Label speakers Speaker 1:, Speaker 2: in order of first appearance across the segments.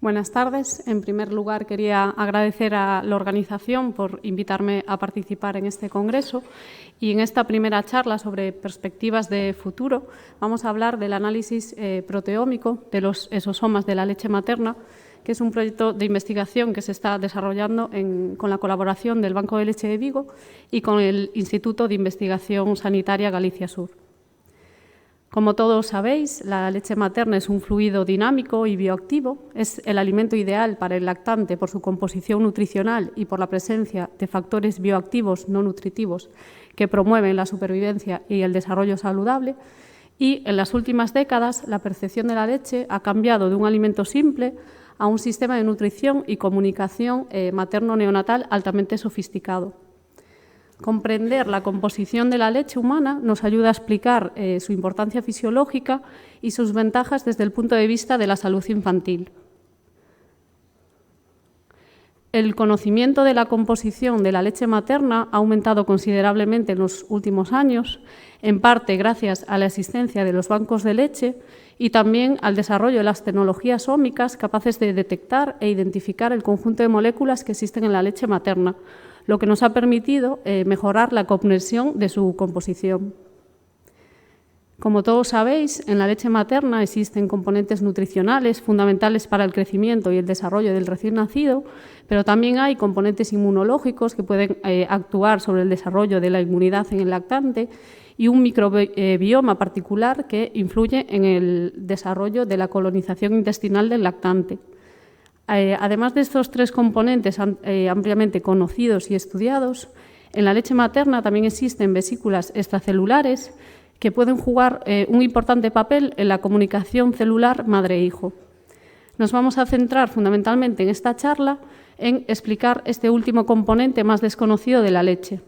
Speaker 1: Buenas tardes. En primer lugar, quería agradecer a la organización por invitarme a participar en este congreso y en esta primera charla sobre perspectivas de futuro vamos a hablar del análisis proteómico de los exosomas de la leche materna, que es un proyecto de investigación que se está desarrollando con la colaboración del Banco de Leche de Vigo y con el Instituto de Investigación Sanitaria Galicia Sur. Como todos sabéis, la leche materna es un fluido dinámico y bioactivo. Es el alimento ideal para el lactante por su composición nutricional y por la presencia de factores bioactivos no nutritivos que promueven la supervivencia y el desarrollo saludable. Y en las últimas décadas, la percepción de la leche ha cambiado de un alimento simple a un sistema de nutrición y comunicación materno-neonatal altamente sofisticado. Comprender la composición de la leche humana nos ayuda a explicar su importancia fisiológica y sus ventajas desde el punto de vista de la salud infantil. El conocimiento de la composición de la leche materna ha aumentado considerablemente en los últimos años, en parte gracias a la existencia de los bancos de leche y también al desarrollo de las tecnologías ómicas capaces de detectar e identificar el conjunto de moléculas que existen en la leche materna, lo que nos ha permitido mejorar la comprensión de su composición. Como todos sabéis, en la leche materna existen componentes nutricionales fundamentales para el crecimiento y el desarrollo del recién nacido, pero también hay componentes inmunológicos que pueden actuar sobre el desarrollo de la inmunidad en el lactante y un microbioma particular que influye en el desarrollo de la colonización intestinal del lactante. Además de estos tres componentes ampliamente conocidos y estudiados, en la leche materna también existen vesículas extracelulares que pueden jugar un importante papel en la comunicación celular madre-hijo. Nos vamos a centrar fundamentalmente en esta charla en explicar este último componente más desconocido de la leche.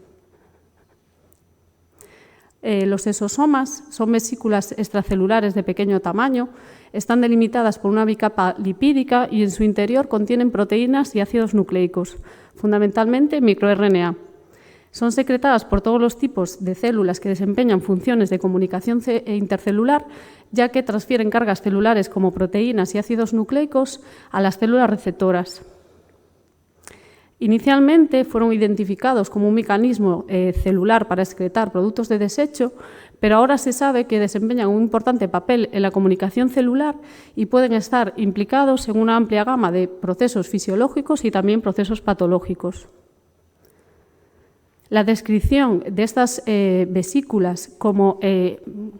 Speaker 1: Los exosomas son vesículas extracelulares de pequeño tamaño, están delimitadas por una bicapa lipídica y en su interior contienen proteínas y ácidos nucleicos, fundamentalmente microRNA. Son secretadas por todos los tipos de células que desempeñan funciones de comunicación intercelular, ya que transfieren cargas celulares como proteínas y ácidos nucleicos a las células receptoras. Inicialmente fueron identificados como un mecanismo celular para excretar productos de desecho, pero ahora se sabe que desempeñan un importante papel en la comunicación celular y pueden estar implicados en una amplia gama de procesos fisiológicos y también procesos patológicos. La descripción de estas vesículas como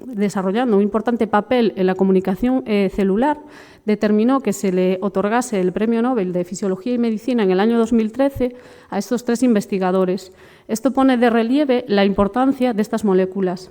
Speaker 1: desarrollando un importante papel en la comunicación celular determinó que se le otorgase el Premio Nobel de Fisiología y Medicina en el año 2013 a estos tres investigadores. Esto pone de relieve la importancia de estas moléculas.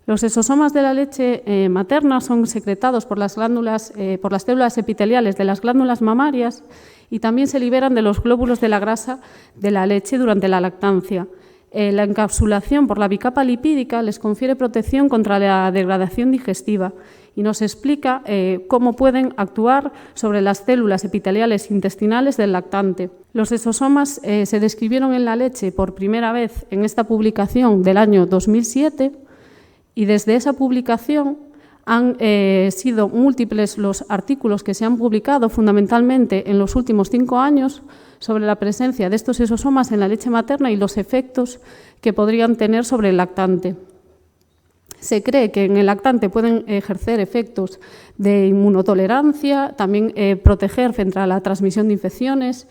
Speaker 1: Los exosomas de la leche materna son secretados por las células epiteliales de las glándulas mamarias y también se liberan de los glóbulos de la grasa de la leche durante la lactancia. La encapsulación por la bicapa lipídica les confiere protección contra la degradación digestiva y nos explica cómo pueden actuar sobre las células epiteliales intestinales del lactante. Los exosomas se describieron en la leche por primera vez en esta publicación del año 2007 y desde esa publicación han sido múltiples los artículos que se han publicado fundamentalmente en los últimos 5 años sobre la presencia de estos exosomas en la leche materna y los efectos que podrían tener sobre el lactante. Se cree que en el lactante pueden ejercer efectos de inmunotolerancia, también proteger frente a la transmisión de infecciones,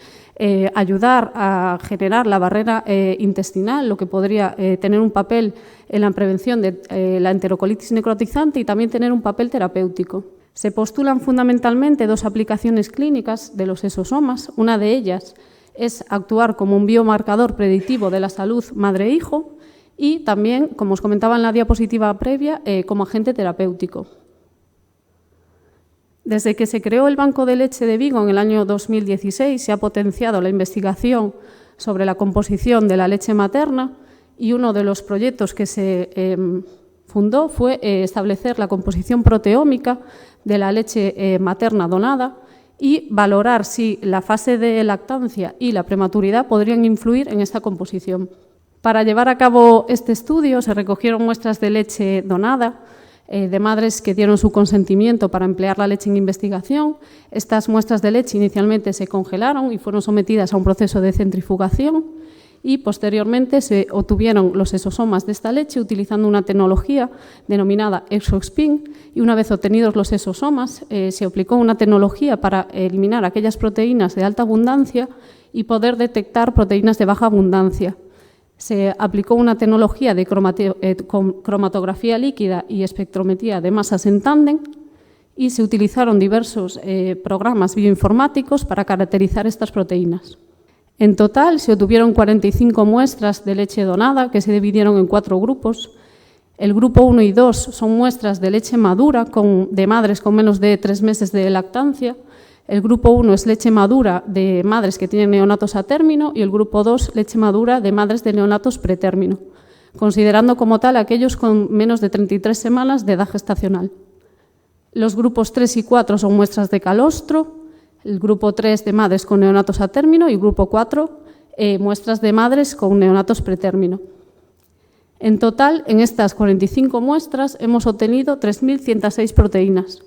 Speaker 1: ayudar a generar la barrera intestinal, lo que podría tener un papel en la prevención de la enterocolitis necrotizante y también tener un papel terapéutico. Se postulan fundamentalmente dos aplicaciones clínicas de los exosomas. Una de ellas es actuar como un biomarcador predictivo de la salud madre-hijo y también, como os comentaba en la diapositiva previa, como agente terapéutico. Desde que se creó el Banco de Leche de Vigo en el año 2016 se ha potenciado la investigación sobre la composición de la leche materna y uno de los proyectos que se fundó fue establecer la composición proteómica de la leche materna donada y valorar si la fase de lactancia y la prematuridad podrían influir en esta composición. Para llevar a cabo este estudio se recogieron muestras de leche donada de madres que dieron su consentimiento para emplear la leche en investigación. Estas muestras de leche inicialmente se congelaron y fueron sometidas a un proceso de centrifugación y posteriormente se obtuvieron los exosomas de esta leche utilizando una tecnología denominada ExoSpin, y una vez obtenidos los exosomas se aplicó una tecnología para eliminar aquellas proteínas de alta abundancia y poder detectar proteínas de baja abundancia. Se aplicó una tecnología de cromatografía líquida y espectrometría de masas en tándem y se utilizaron diversos programas bioinformáticos para caracterizar estas proteínas. En total se obtuvieron 45 muestras de leche donada que se dividieron en 4 grupos. El grupo 1 y 2 son muestras de leche madura de madres con menos de 3 meses de lactancia. El grupo 1 es leche madura de madres que tienen neonatos a término y el grupo 2 leche madura de madres de neonatos pretérmino, considerando como tal aquellos con menos de 33 semanas de edad gestacional. Los grupos 3 y 4 son muestras de calostro, el grupo 3 de madres con neonatos a término y el grupo 4 muestras de madres con neonatos pretérmino. En total, en estas 45 muestras hemos obtenido 3.106 proteínas,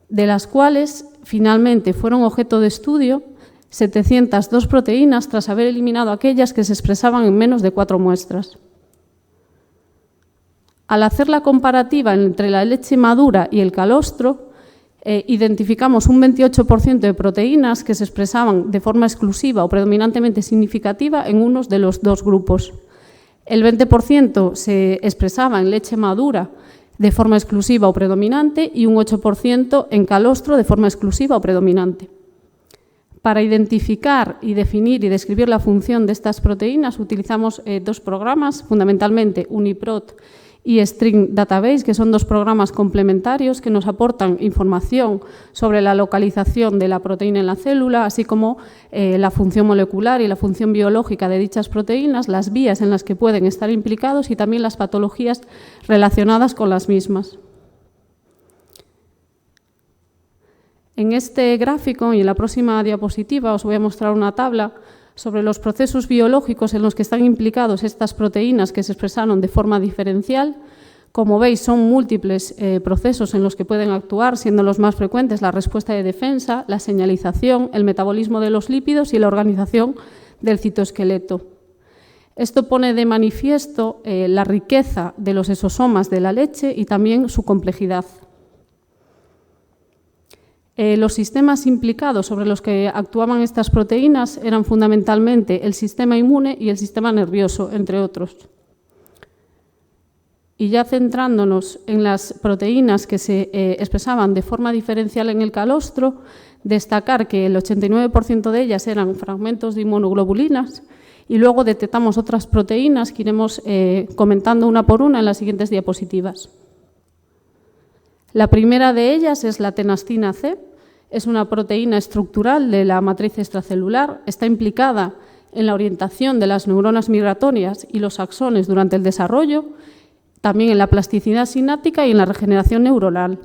Speaker 1: de las cuales finalmente fueron objeto de estudio 702 proteínas tras haber eliminado aquellas que se expresaban en menos de 4 muestras. Al hacer la comparativa entre la leche madura y el calostro, identificamos un 28% de proteínas que se expresaban de forma exclusiva o predominantemente significativa en unos de los 2 grupos. El 20% se expresaba en leche madura de forma exclusiva o predominante y un 8% en calostro de forma exclusiva o predominante. Para identificar y definir y describir la función de estas proteínas utilizamos 2 programas, fundamentalmente UniProt y String Database, que son 2 programas complementarios que nos aportan información sobre la localización de la proteína en la célula, así como la función molecular y la función biológica de dichas proteínas, las vías en las que pueden estar implicados y también las patologías relacionadas con las mismas. En este gráfico y en la próxima diapositiva os voy a mostrar una tabla sobre los procesos biológicos en los que están implicados estas proteínas que se expresaron de forma diferencial. Como veis, son múltiples procesos en los que pueden actuar, siendo los más frecuentes la respuesta de defensa, la señalización, el metabolismo de los lípidos y la organización del citoesqueleto. Esto pone de manifiesto la riqueza de los exosomas de la leche y también su complejidad. Los sistemas implicados sobre los que actuaban estas proteínas eran fundamentalmente el sistema inmune y el sistema nervioso, entre otros. Y ya centrándonos en las proteínas que se expresaban de forma diferencial en el calostro, destacar que el 89% de ellas eran fragmentos de inmunoglobulinas y luego detectamos otras proteínas que iremos comentando una por una en las siguientes diapositivas. La primera de ellas es la tenastina C. Es una proteína estructural de la matriz extracelular. Está implicada en la orientación de las neuronas migratorias y los axones durante el desarrollo, también en la plasticidad sináptica y en la regeneración neuronal.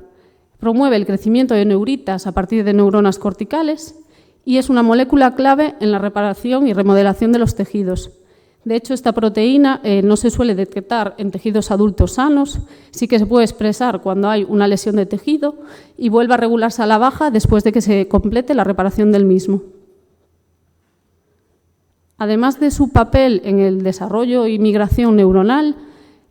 Speaker 1: Promueve el crecimiento de neuritas a partir de neuronas corticales y es una molécula clave en la reparación y remodelación de los tejidos. De hecho, esta proteína no se suele detectar en tejidos adultos sanos, sí que se puede expresar cuando hay una lesión de tejido y vuelve a regularse a la baja después de que se complete la reparación del mismo. Además de su papel en el desarrollo y migración neuronal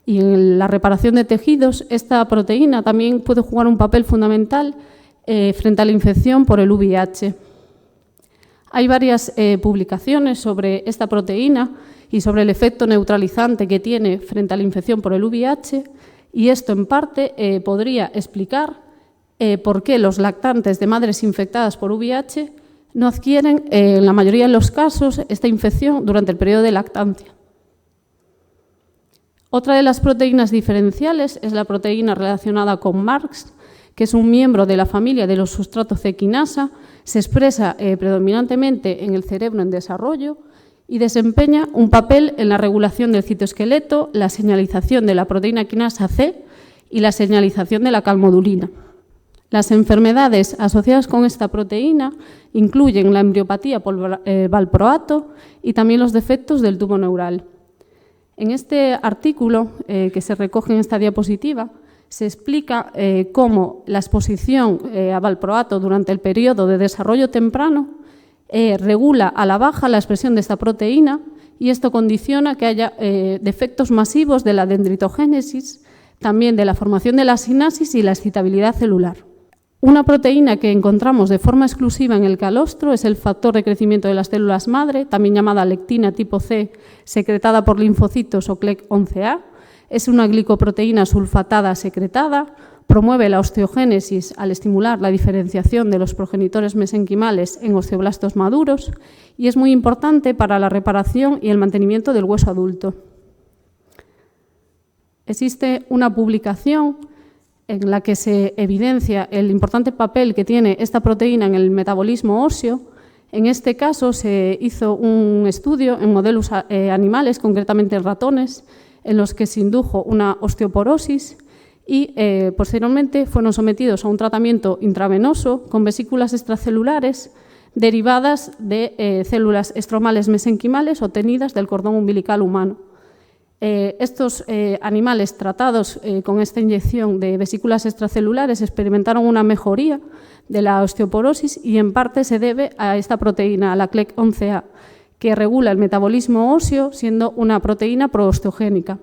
Speaker 1: y en la reparación de tejidos, esta proteína también puede jugar un papel fundamental frente a la infección por el VIH. Hay varias publicaciones sobre esta proteína y sobre el efecto neutralizante que tiene frente a la infección por el VIH, y esto en parte podría explicar por qué los lactantes de madres infectadas por VIH no adquieren, en la mayoría de los casos, esta infección durante el periodo de lactancia. Otra de las proteínas diferenciales es la proteína relacionada con MARX, que es un miembro de la familia de los sustratos C quinasa, se expresa predominantemente en el cerebro en desarrollo y desempeña un papel en la regulación del citoesqueleto, la señalización de la proteína quinasa C y la señalización de la calmodulina. Las enfermedades asociadas con esta proteína incluyen la embriopatía por valproato y también los defectos del tubo neural. En este artículo que se recoge en esta diapositiva, se explica cómo la exposición a valproato durante el periodo de desarrollo temprano regula a la baja la expresión de esta proteína y esto condiciona que haya defectos masivos de la dendritogénesis, también de la formación de la sinasis y la excitabilidad celular. Una proteína que encontramos de forma exclusiva en el calostro es el factor de crecimiento de las células madre, también llamada lectina tipo C, secretada por linfocitos o CLEC11A. Es una glicoproteína sulfatada secretada, promueve la osteogénesis al estimular la diferenciación de los progenitores mesenquimales en osteoblastos maduros y es muy importante para la reparación y el mantenimiento del hueso adulto. Existe una publicación en la que se evidencia el importante papel que tiene esta proteína en el metabolismo óseo. En este caso se hizo un estudio en modelos animales, concretamente en ratones, en los que se indujo una osteoporosis y posteriormente fueron sometidos a un tratamiento intravenoso con vesículas extracelulares derivadas de células estromales mesenquimales obtenidas del cordón umbilical humano. Estos animales tratados con esta inyección de vesículas extracelulares experimentaron una mejoría de la osteoporosis y en parte se debe a esta proteína, a la CLEC11A, que regula el metabolismo óseo siendo una proteína proosteogénica.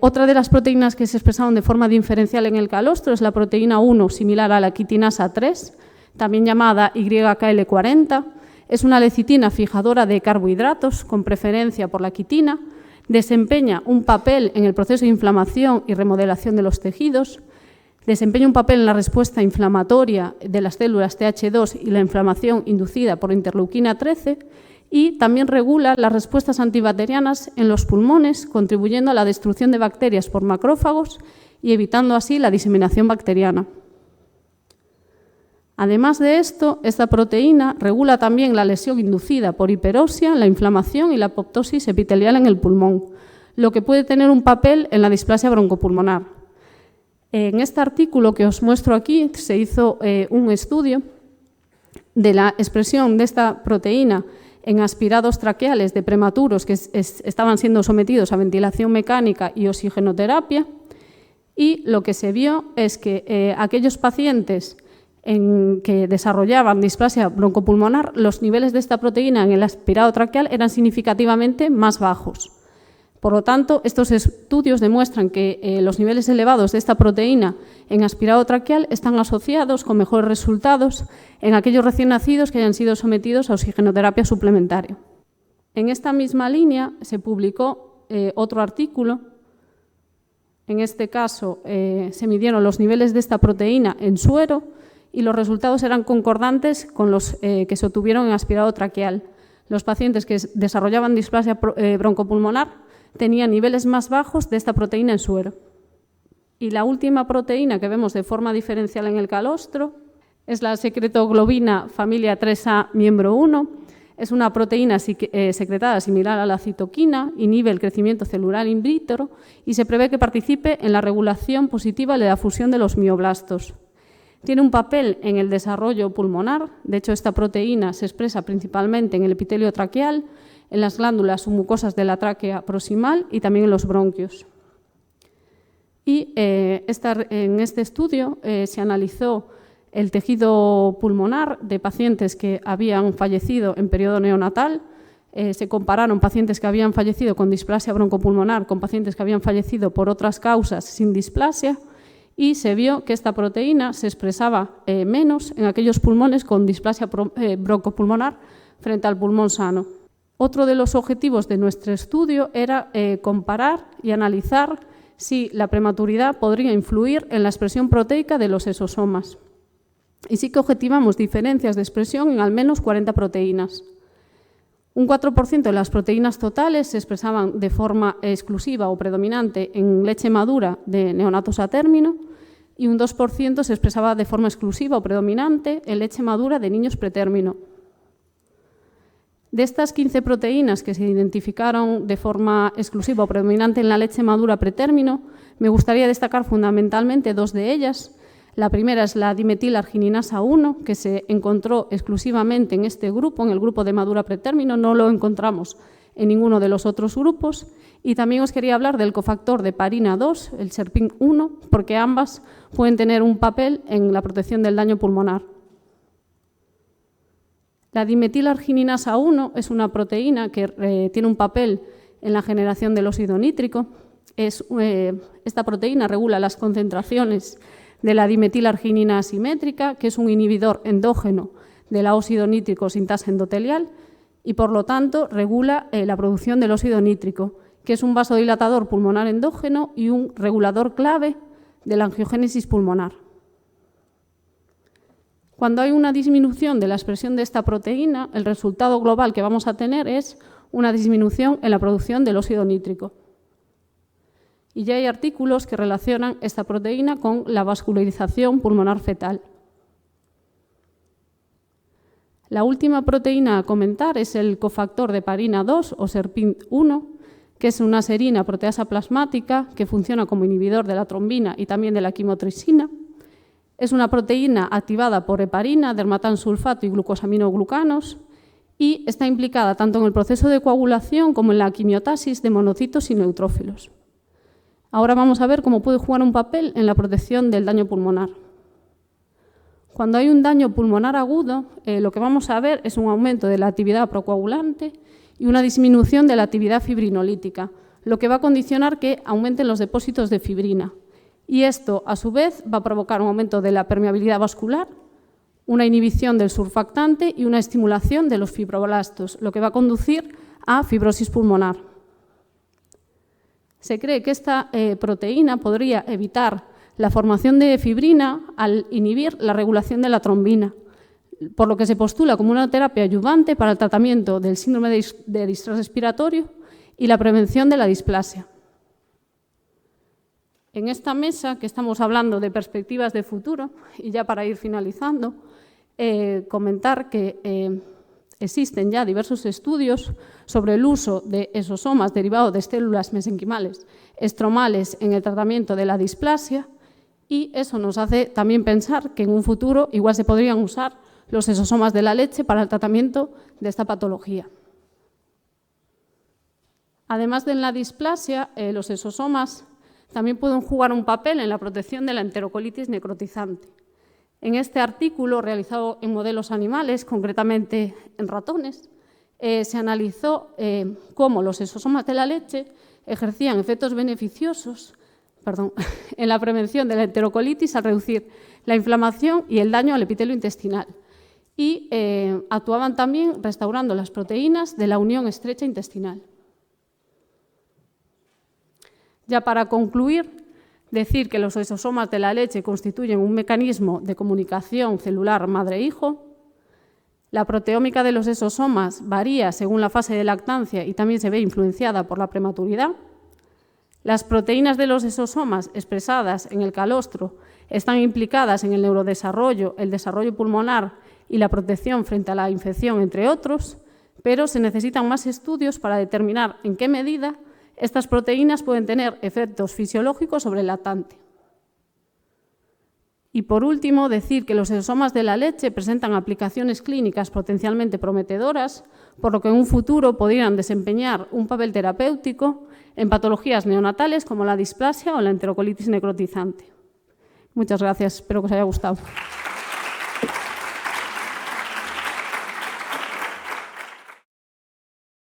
Speaker 1: Otra de las proteínas que se expresaron de forma diferencial en el calostro es la proteína 1, similar a la quitinasa 3, también llamada YKL40. Es una lecitina fijadora de carbohidratos con preferencia por la quitina, desempeña un papel en el proceso de inflamación y remodelación de los tejidos, desempeña un papel en la respuesta inflamatoria de las células TH2 y la inflamación inducida por interleuquina 13 y también regula las respuestas antibacterianas en los pulmones, contribuyendo a la destrucción de bacterias por macrófagos y evitando así la diseminación bacteriana. Además de esto, esta proteína regula también la lesión inducida por hiperoxia, la inflamación y la apoptosis epitelial en el pulmón, lo que puede tener un papel en la displasia broncopulmonar. En este artículo que os muestro aquí se hizo un estudio de la expresión de esta proteína en aspirados traqueales de prematuros que estaban siendo sometidos a ventilación mecánica y oxigenoterapia y lo que se vio es que aquellos pacientes que desarrollaban displasia broncopulmonar, los niveles de esta proteína en el aspirado traqueal eran significativamente más bajos. Por lo tanto, estos estudios demuestran que los niveles elevados de esta proteína en aspirado traqueal están asociados con mejores resultados en aquellos recién nacidos que hayan sido sometidos a oxigenoterapia suplementaria. En esta misma línea se publicó otro artículo. En este caso se midieron los niveles de esta proteína en suero y los resultados eran concordantes con los que se obtuvieron en aspirado traqueal. Los pacientes que desarrollaban displasia broncopulmonar tenían niveles más bajos de esta proteína en suero. Y la última proteína que vemos de forma diferencial en el calostro es la secretoglobina familia 3A miembro 1. Es una proteína secretada similar a la citoquina, inhibe el crecimiento celular in vitro y se prevé que participe en la regulación positiva de la fusión de los mioblastos. Tiene un papel en el desarrollo pulmonar, de hecho esta proteína se expresa principalmente en el epitelio traqueal, en las glándulas submucosas de la tráquea proximal y también en los bronquios. Y en este estudio se analizó el tejido pulmonar de pacientes que habían fallecido en periodo neonatal, se compararon pacientes que habían fallecido con displasia broncopulmonar con pacientes que habían fallecido por otras causas sin displasia, y se vio que esta proteína se expresaba menos en aquellos pulmones con displasia broncopulmonar frente al pulmón sano. Otro de los objetivos de nuestro estudio era comparar y analizar si la prematuridad podría influir en la expresión proteica de los exosomas. Y sí que objetivamos diferencias de expresión en al menos 40 proteínas. Un 4% de las proteínas totales se expresaban de forma exclusiva o predominante en leche madura de neonatos a término y un 2% se expresaba de forma exclusiva o predominante en leche madura de niños pretérmino. De estas 15 proteínas que se identificaron de forma exclusiva o predominante en la leche madura pretérmino, me gustaría destacar fundamentalmente dos de ellas. La primera es la dimetilargininasa 1, que se encontró exclusivamente en este grupo, en el grupo de madura pretérmino, no lo encontramos en ninguno de los otros grupos. Y también os quería hablar del cofactor de heparina 2, el SERPIN1, porque ambas pueden tener un papel en la protección del daño pulmonar. La dimetilargininasa 1 es una proteína que tiene un papel en la generación del óxido nítrico. Esta proteína regula las concentraciones de la dimetilarginina asimétrica, que es un inhibidor endógeno del óxido nítrico sintasa endotelial, y por lo tanto regula la producción del óxido nítrico, que es un vasodilatador pulmonar endógeno y un regulador clave de la angiogénesis pulmonar. Cuando hay una disminución de la expresión de esta proteína, el resultado global que vamos a tener es una disminución en la producción del óxido nítrico. Y ya hay artículos que relacionan esta proteína con la vascularización pulmonar fetal. La última proteína a comentar es el cofactor de heparina 2 o SERPIN1, que es una serina proteasa plasmática que funciona como inhibidor de la trombina y también de la quimotripsina. Es una proteína activada por heparina, dermatansulfato y glucosaminoglucanos y está implicada tanto en el proceso de coagulación como en la quimiotasis de monocitos y neutrófilos. Ahora vamos a ver cómo puede jugar un papel en la protección del daño pulmonar. Cuando hay un daño pulmonar agudo, lo que vamos a ver es un aumento de la actividad procoagulante y una disminución de la actividad fibrinolítica, lo que va a condicionar que aumenten los depósitos de fibrina. Y esto, a su vez, va a provocar un aumento de la permeabilidad vascular, una inhibición del surfactante y una estimulación de los fibroblastos, lo que va a conducir a fibrosis pulmonar. Se cree que esta proteína podría evitar la formación de fibrina al inhibir la regulación de la trombina, por lo que se postula como una terapia ayudante para el tratamiento del síndrome de distrés respiratorio y la prevención de la displasia. En esta mesa, que estamos hablando de perspectivas de futuro, y ya para ir finalizando, comentar que existen ya diversos estudios sobre el uso de exosomas derivados de células mesenquimales estromales en el tratamiento de la displasia, y eso nos hace también pensar que en un futuro igual se podrían usar los exosomas de la leche para el tratamiento de esta patología. Además de en la displasia, los exosomas también pueden jugar un papel en la protección de la enterocolitis necrotizante. En este artículo, realizado en modelos animales, concretamente en ratones, se analizó cómo los exosomas de la leche ejercían efectos beneficiosos en la prevención de la enterocolitis al reducir la inflamación y el daño al epitelio intestinal. Y actuaban también restaurando las proteínas de la unión estrecha intestinal. Ya para concluir, decir que los exosomas de la leche constituyen un mecanismo de comunicación celular madre-hijo. La proteómica de los exosomas varía según la fase de lactancia y también se ve influenciada por la prematuridad. Las proteínas de los exosomas expresadas en el calostro están implicadas en el neurodesarrollo, el desarrollo pulmonar y la protección frente a la infección, entre otros, pero se necesitan más estudios para determinar en qué medida estas proteínas pueden tener efectos fisiológicos sobre el lactante. Y por último, decir que los exosomas de la leche presentan aplicaciones clínicas potencialmente prometedoras, por lo que en un futuro podrían desempeñar un papel terapéutico en patologías neonatales como la displasia o la enterocolitis necrotizante. Muchas gracias, espero que os haya gustado.